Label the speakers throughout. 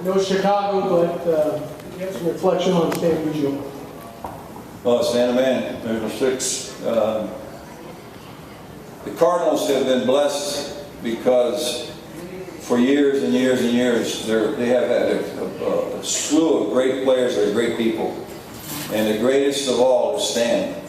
Speaker 1: I know Chicago, but get some reflection on Stan Musial.
Speaker 2: Well, Stan, man, number 6. The Cardinals have been blessed because for years and years and years, they have had a slew of great players that are great people. And the greatest of all is Stan.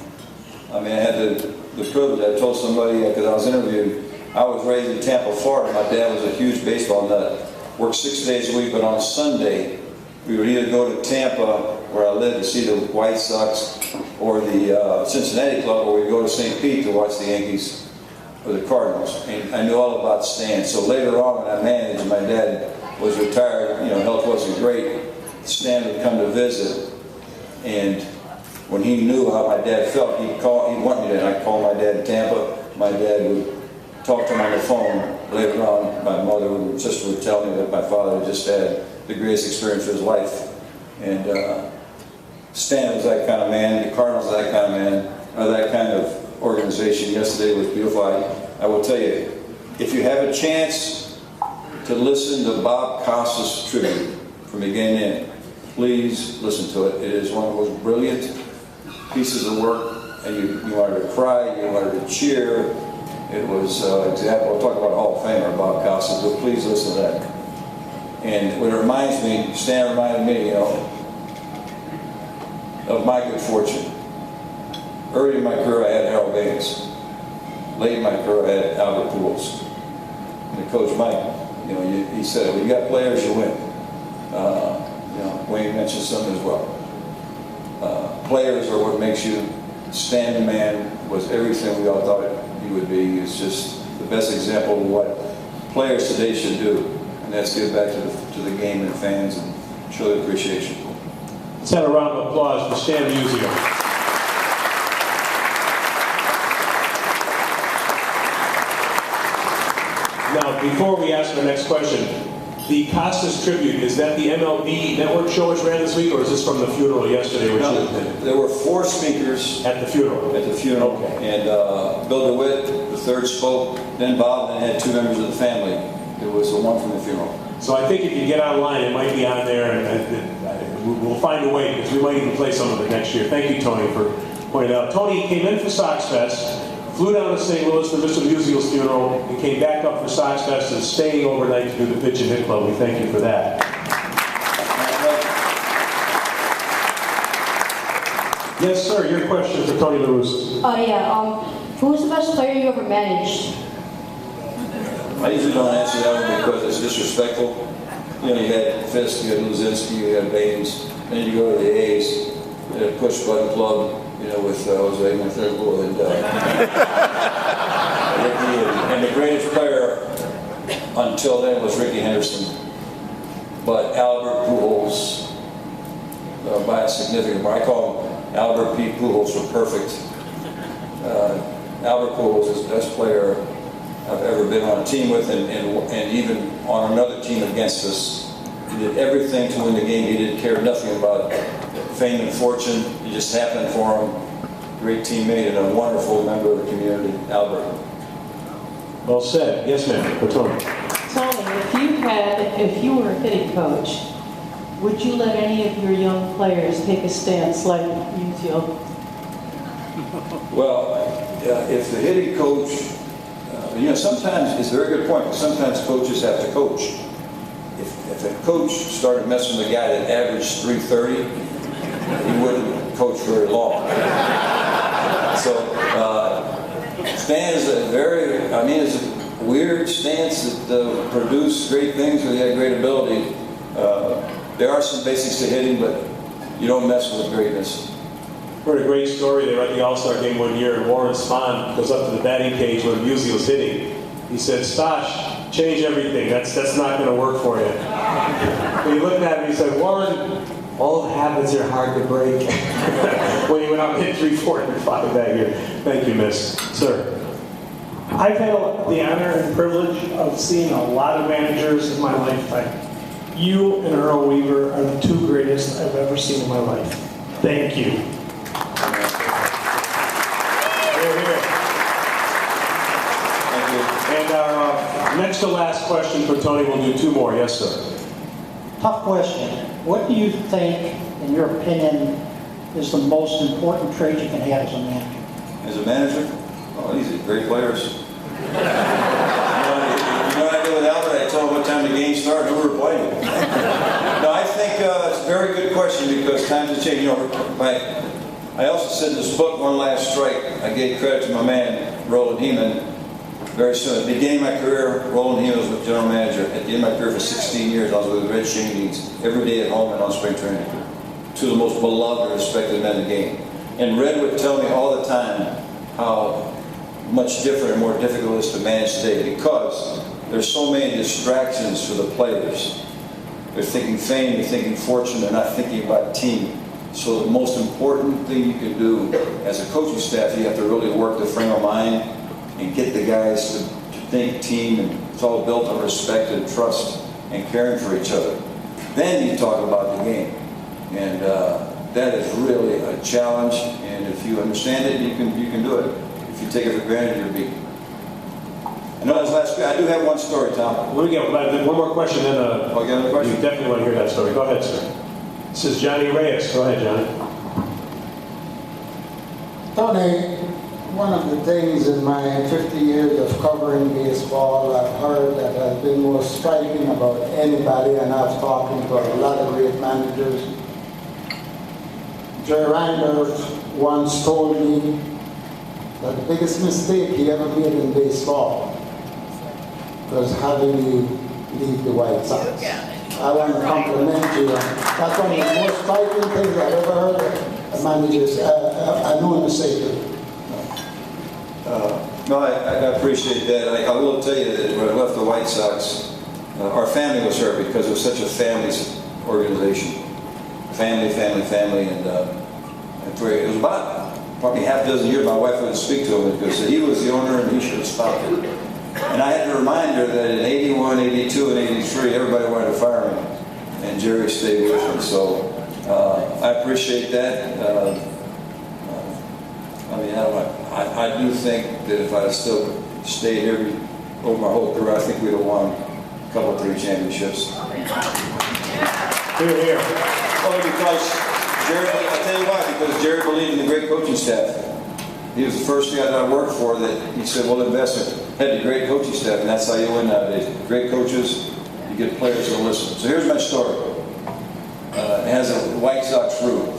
Speaker 2: I mean, I had the privilege, I told somebody, because I was interviewed, I was raised in Tampa, Florida. My dad was a huge baseball nut. Worked 6 days a week, but on Sunday, we would either go to Tampa, where I lived, to see the White Sox, or the Cincinnati club, or we'd go to St. Pete to watch the Yankees or the Cardinals. And I knew all about Stan. So later on, when I managed, my dad was retired, health wasn't great. Stan would come to visit, and when he knew how my dad felt, he'd want me to. I'd call my dad in Tampa. My dad would talk to him on the phone. Later on, my mother and sister would tell me that my father had just had the greatest experience of his life. And Stan was that kind of man. The Cardinals are that kind of man, or that kind of organization. Yesterday was beautiful. I will tell you, if you have a chance to listen to Bob Costas' tribute from beginning to end, please listen to it. It is one of the most brilliant pieces of work, and you wanted to cry, you wanted to cheer. It was example. I'll talk about Hall of Famer Bob Costas, but please listen to that. And what it reminds me, Stan reminded me, of my good fortune. Early in my career, I had Harold Baines. Late in my career, I had Albert Pujols. And Coach Mike, he said, "When you got players, you win." Wayne mentioned some as well. Players are what makes you. Stan the man was everything we all thought he would be. He was just the best example of what players today should do, and that's give back to the game and the fans and show their appreciation.
Speaker 1: Let's have a round of applause for Stan Musial. Now, before we ask our next question, the Costas tribute, is that the MLB network show which ran this week, or is this from the funeral yesterday?
Speaker 2: There were 4 speakers
Speaker 1: at the funeral.
Speaker 2: At the funeral,
Speaker 1: okay.
Speaker 2: And Bill DeWitt, the third, spoke. Then Bob, and had 2 members of the family. There was the one from the funeral.
Speaker 1: So I think if you get online, it might be on there, and we'll find a way, because we might even play some of it next year. Thank you, Tony, for pointing out. Tony came in for Sox Fest, flew down to St. Louis for Mr. Musial's funeral, and came back up for Sox Fest and staying overnight to do the Pitch and Hit Club. We thank you for that. Yes, sir. Your question for Tony La Russa.
Speaker 3: Who was the best player you ever managed?
Speaker 2: I usually don't answer that one because it's disrespectful. You had Fisk, you had Luzinski, you had Baines, then you go to the A's, you had a push button club, with Jose Montero and Ricky, and the greatest player until then was Ricky Henderson. But Albert Pujols, by a significant margin, I call him Albert P. Pujols for perfect. Albert Pujols is the best player I've ever been on a team with, and even on another team against us. He did everything to win the game. He didn't care nothing about fame and fortune. It just happened for him. Great teammate and a wonderful member of the community, Albert.
Speaker 1: Well said. Yes, ma'am. For Tony.
Speaker 4: Tony, if you were a hitting coach, would you let any of your young players take a stance like Musial?
Speaker 2: Well, if the hitting coach, sometimes, it's a very good point, but sometimes coaches have to coach. If a coach started messing with a guy that averaged 330, he wouldn't coach very long. So, Stan is it's a weird stance that produced great things, where he had great ability. There are some basics to hitting, but you don't mess with greatness.
Speaker 1: Heard a great story. They were at the All-Star game one year, and Warren Spahn goes up to the batting cage when Musial's hitting. He said, "Stosh, change everything. That's not going to work for you." And he looked at him and he said, "Warren, old habits are hard to break." When he went out and hit 345 that year. Thank you, miss. Sir.
Speaker 5: I've had the honor and privilege of seeing a lot of managers in my lifetime. You and Earl Weaver are the 2 greatest I've ever seen in my life. Thank you.
Speaker 1: And our next to last question for Tony, we'll do 2 more. Yes, sir.
Speaker 6: Tough question. What do you think, in your opinion, is the most important trait you can have as a manager?
Speaker 2: As a manager? Oh, easy. Great players. You know what I do with Albert? I tell him what time the game starts and who we're playing. No, I think it's a very good question because times have changed. You know, I also said in this book, One Last Strike, I gave credit to my man, Roland Heeman, very soon. At the beginning of my career, Roland Heeman was general manager. At the end of my career for 16 years, I was with the Red Shanties every day at home and on spring training. Two of the most beloved and respected men in the game. And Red would tell me all the time how much different and more difficult it is to manage today because there's so many distractions for the players. They're thinking fame, they're thinking fortune, they're not thinking about team. So the most important thing you can do as a coaching staff, you have to really work the frame of mind and get the guys to think team, and it's all built on respect and trust and caring for each other. Then you talk about the game. And that is really a challenge, and if you understand it, you can do it. If you take it for granted, you're beat. I know that's last. I do have one story, Tom.
Speaker 1: Let me get one more question, then
Speaker 2: Oh, you got another question?
Speaker 1: you definitely want to hear that story. Go ahead, sir. This is Johnny Reyes. Go ahead, Johnny.
Speaker 7: Tony, one of the things in my 50 years of covering baseball I've heard that has been most striking about anybody, and I've talked to a lot of great managers. Jerry Reinberg once told me that the biggest mistake he ever made in baseball was having you leave the White Sox. I want to compliment you. That's one of the most striking things I've ever heard of managers. I know to say to you.
Speaker 2: No, I appreciate that. I will tell you that when I left the White Sox, our family was hurt because it was such a family organization. Family, and it was about probably half a dozen years my wife wouldn't speak to him because he was the owner and he should have stopped it. And I had to remind her that in 81, 82, and 83, everybody wanted to fire me. And Jerry stayed with him. So I appreciate that. I mean, I do think that if I still stayed here over my whole career, I think we'd have won a couple, 3 championships.
Speaker 1: Here.
Speaker 2: Well, because Jerry, I'll tell you why, because Jerry believed in the great coaching staff. He was the first guy that I worked for that he said, well, investment had a great coaching staff, and that's how you win nowadays. Great coaches, you get players to listen. So here's my story. It has a White Sox root.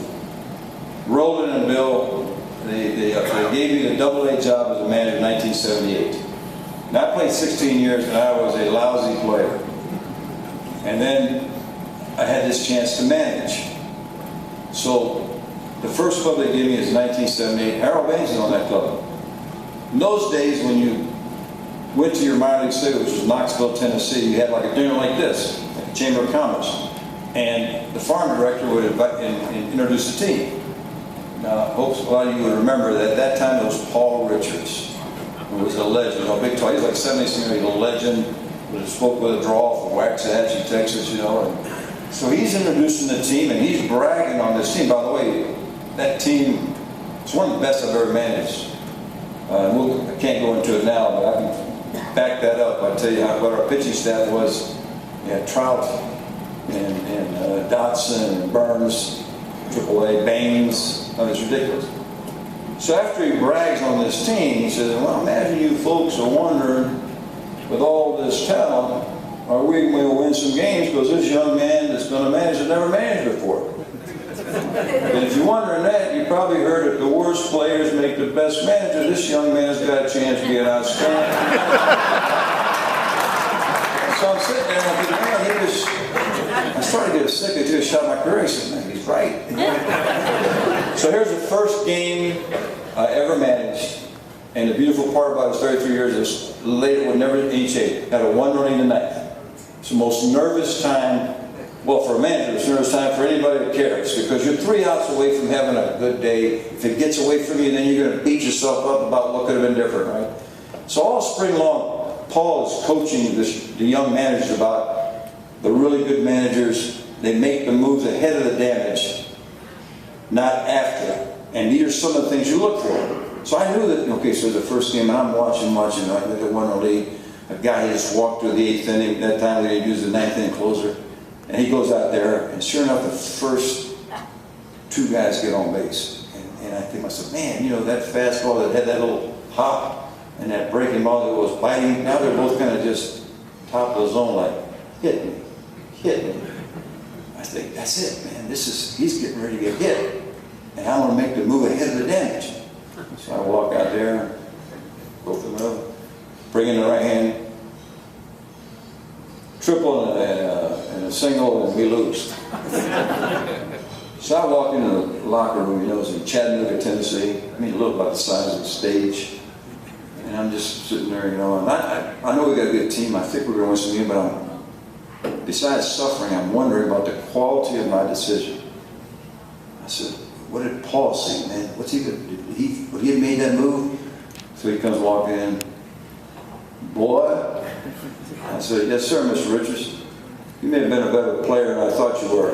Speaker 2: Roland and Bill, they gave me the Double-A job as a manager in 1978. Now, I played 16 years, and I was a lousy player. And then I had this chance to manage. So the first club they gave me is 1978. Harold Baines was on that club. In those days, when you went to your minor league stadium, which was Knoxville, Tennessee, you had like a dinner like this, like a Chamber of Commerce. And the farm director would invite and introduce the team. Now, I hope a lot of you would remember that at that time it was Paul Richards, who was a legend, a big tall. He was like 70, he was a legend, who spoke with a drawl from Waxahachie, Texas, you know. And so he's introducing the team, and he's bragging on this team. By the way, that team is one of the best I've ever managed. I can't go into it now, but I can back that up. I'll tell you what our pitching staff was. We had Trout and Dotson and Burns, AAA, Baines. I mean, it's ridiculous. So after he brags on this team, he says, well, imagine you folks are wondering, with all this talent, are we going to win some games because this young man that's going to manage has never managed before. And if you're wondering that, you probably heard that the worst players make the best manager. This young man's got a chance to be an outstanding. So I'm sitting there and I'm thinking, man, I started to get sick of this shot in my career. I said, man, he's right. So here's the first game I ever managed. And the beautiful part about it was 33 years is late it would never each eight. Had a 1-run in the ninth. It's the most nervous time. Well, for a manager, it's nervous time for anybody that cares because you're 3 outs away from having a good day. If it gets away from you, then you're going to beat yourself up about what could have been different, right? So all spring long, Paul is coaching the young managers about the really good managers. They make the moves ahead of the damage, not after. And these are some of the things you look for. So I knew that, okay, so the first game, and I'm watching, I look at one lead. A guy just walked through the 8th inning. That time they didn't use the 9th inning closer. And he goes out there, and sure enough, the first two guys get on base. And I think to myself, man, you know, that fastball that had that little hop and that breaking ball that was biting, now they're both kind of just top of the zone, like, hit me, hit me. I think, that's it, man. He's getting ready to get hit. And I want to make the move ahead of the damage. So I walk out there, go for the middle, bring in the right hand, triple and a single, and we lose. So I walk into the locker room, you know, it's in Chattanooga, Tennessee. I mean, a little about the size of the stage. And I'm just sitting there, you know, and I know we got a good team. I think we're going to win some games, but besides suffering, I'm wondering about the quality of my decision. I said, what did Paul see, man? Would he have made that move? So he comes walking in. Boy, I said, yes, sir, Mr. Richards. You may have been a better player than I thought you were.